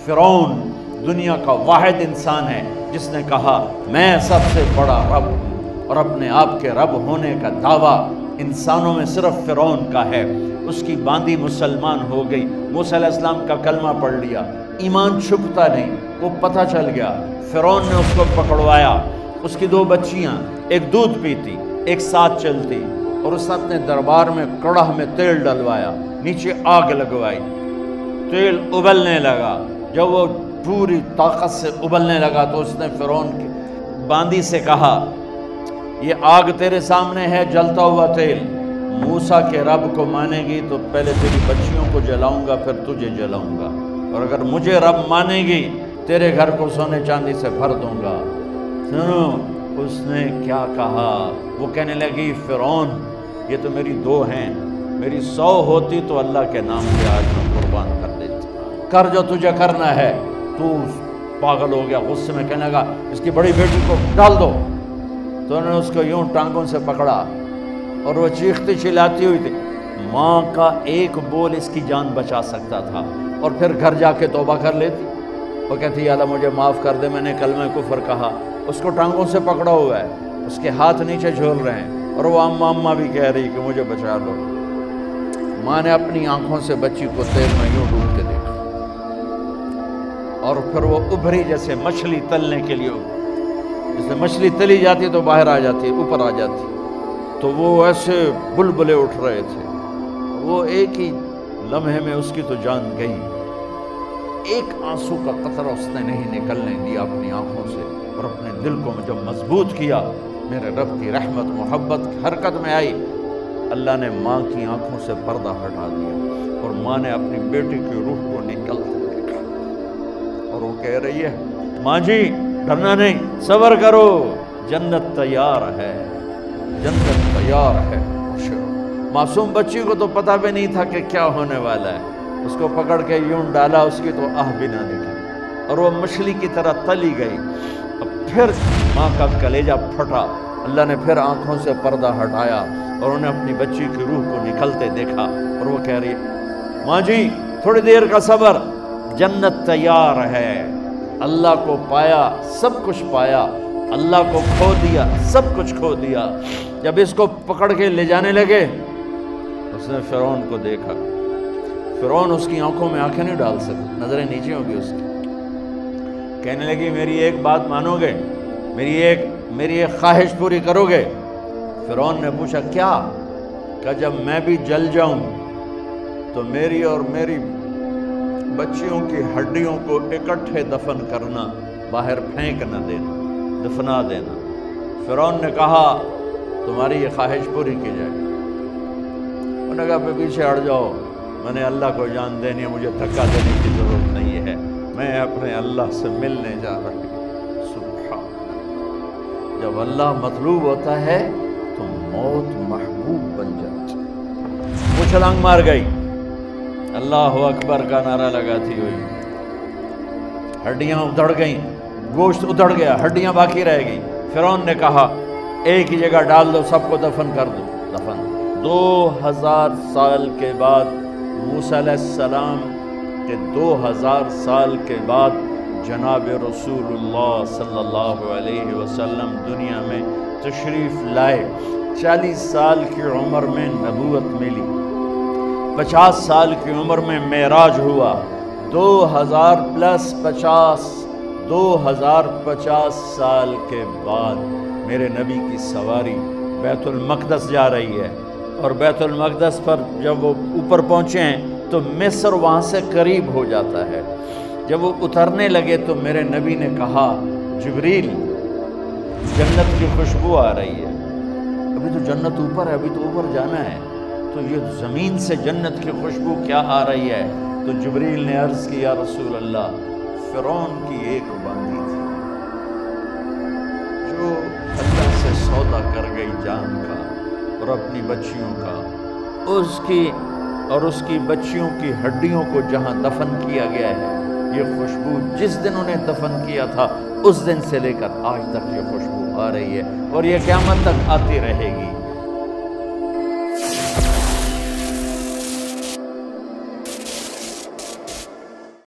فرعون دنیا کا واحد انسان ہے جس نے کہا میں سب سے بڑا رب ہوں، اور اپنے آپ کے رب ہونے کا دعویٰ انسانوں میں صرف فرعون کا ہے۔ اس کی باندی مسلمان ہو گئی، موسیٰ علیہ السلام کا کلمہ پڑھ لیا، ایمان چھپتا نہیں، وہ پتہ چل گیا۔ فرعون نے اس کو پکڑوایا، اس کی 2 بچیاں، ایک دودھ پیتی ایک ساتھ چلتی، اور اس نے اپنے دربار میں کڑاہ میں تیل ڈلوایا، نیچے آگ لگوائی، تیل ابلنے لگا۔ جب وہ پوری طاقت سے ابلنے لگا تو اس نے فرعون کی باندی سے کہا یہ آگ تیرے سامنے ہے، جلتا ہوا تیل، موسیٰ کے رب کو مانے گی تو پہلے تیری بچیوں کو جلاؤں گا پھر تجھے جلاؤں گا، اور اگر مجھے رب مانے گی تیرے گھر کو سونے چاندی سے بھر دوں گا۔ سنو اس نے کیا کہا، وہ کہنے لگی فرعون یہ تو میری 2 ہیں، میری 100 ہوتی تو اللہ کے نام پہ آج میں قربان کر دیتی، کر جو تجھے کرنا ہے۔ تو پاگل ہو گیا، غصے میں کہنے لگا اس کی بڑی بیٹی کو ڈال دو۔ تو انہوں نے اس کو یوں ٹانگوں سے پکڑا اور وہ چیختی چلاتی ہوئی تھی۔ ماں کا ایک بول اس کی جان بچا سکتا تھا، اور پھر گھر جا کے توبہ کر لیتی۔ وہ کہتی یا اللہ مجھے معاف کر دے، میں نے کلمہ کفر کہا۔ اس کو ٹانگوں سے پکڑا ہوا ہے، اس کے ہاتھ نیچے جھول رہے ہیں، اور وہ اماں بھی کہہ رہی کہ مجھے بچا لو۔ ماں نے اپنی آنکھوں سے بچی کو تیل میں یوں ڈوب کے دیکھا، اور پھر وہ ابھری جیسے مچھلی تلنے کے لیے، جیسے مچھلی تلی جاتی تو باہر آ جاتی، اوپر آ جاتی، تو وہ ایسے بلبلے اٹھ رہے تھے۔ وہ ایک ہی لمحے میں اس کی تو جان گئی، ایک آنسو کا قطرہ اس نے نہیں نکلنے دیا اپنی آنکھوں سے، اور اپنے دل کو جب مضبوط کیا، میرے رب کی رحمت محبت حرکت میں آئی۔ اللہ نے ماں کی آنکھوں سے پردہ ہٹا دیا، اور ماں نے اپنی بیٹی کی روح کو نکلتے دیکھا، اور وہ کہہ رہی ہے ماں جی ڈرنا نہیں، صبر کرو، جنت تیار ہے، جنت تیار ہے۔ معصوم بچی کو تو پتہ بھی نہیں تھا کہ کیا ہونے والا ہے، اس کو پکڑ کے یوں ڈالا، اس کی تو آہ بھی نہ نکلی، اور وہ مچھلی کی طرح تلی گئی۔ اب پھر ماں کا کلیجہ پھٹا، اللہ نے پھر آنکھوں سے پردہ ہٹایا، اور انہیں اپنی بچی کی روح کو نکلتے دیکھا، اور وہ کہہ رہی ہے ماں جی تھوڑی دیر کا صبر، جنت تیار ہے۔ اللہ کو پایا سب کچھ پایا، اللہ کو کھو دیا سب کچھ کھو دیا۔ جب اس کو پکڑ کے لے جانے لگے، اس نے فرعون کو دیکھا۔ فرعون اس کی آنکھوں میں آنکھیں نہیں ڈال سکتا، نظریں نیچے ہوگی اس کی۔ کہنے لگی میری ایک بات مانو گے، میری ایک خواہش پوری کرو گے؟ فرعون نے پوچھا کیا؟ کہ جب میں بھی جل جاؤں تو میری اور میری بچیوں کی ہڈیوں کو اکٹھے دفن کرنا، باہر پھینک نہ دینا، دفنا دینا۔ فرعون نے کہا تمہاری یہ خواہش پوری کی جائے۔ انہوں نے کہا پیچھے ہٹ جاؤ، میں نے اللہ کو جان دینی ہے، مجھے دھکا دینے کی ضرورت نہیں ہے، میں اپنے اللہ سے ملنے جا رہی ہوں۔ سبحان اللہ، جب اللہ مطلوب ہوتا ہے تو موت محبوب بن جاتی۔ وہ چھلانگ مار گئی، اللہ اکبر کا نعرہ لگاتی ہوئی، ہڈیاں ادھڑ گئیں، گوشت ادھڑ گیا، ہڈیاں باقی رہ گئی۔ فرعون نے کہا ایک ہی جگہ ڈال دو، سب کو دفن کر دو۔ دفن 2000 سال کے بعد، موسیٰ علیہ السلام کے 2000 سال کے بعد جناب رسول اللہ صلی اللہ علیہ وسلم دنیا میں تشریف لائے۔ 40 سال کی عمر میں نبوت ملی، 50 سال کی عمر میں معراج ہوا، 2050 سال کے بعد میرے نبی کی سواری بیت المقدس جا رہی ہے، اور بیت المقدس پر جب وہ اوپر پہنچے ہیں تو مصر وہاں سے قریب ہو جاتا ہے۔ جب وہ اترنے لگے تو میرے نبی نے کہا جبریل جنت کی خوشبو آ رہی ہے، ابھی تو جنت اوپر ہے، ابھی تو اوپر جانا ہے، تو یہ زمین سے جنت کی خوشبو کیا آ رہی ہے؟ تو جبریل نے عرض کی یا رسول اللہ فرعون کی ایک باندی تھی جو اللہ سے سودا کر گئی جان کا اور اپنی بچیوں کا، اس کی بچیوں کی ہڈیوں کو جہاں دفن کیا گیا ہے، یہ خوشبو جس دن انہیں دفن کیا تھا اس دن سے لے کر آج تک یہ خوشبو آ رہی ہے، اور یہ قیامت تک آتی رہے گی۔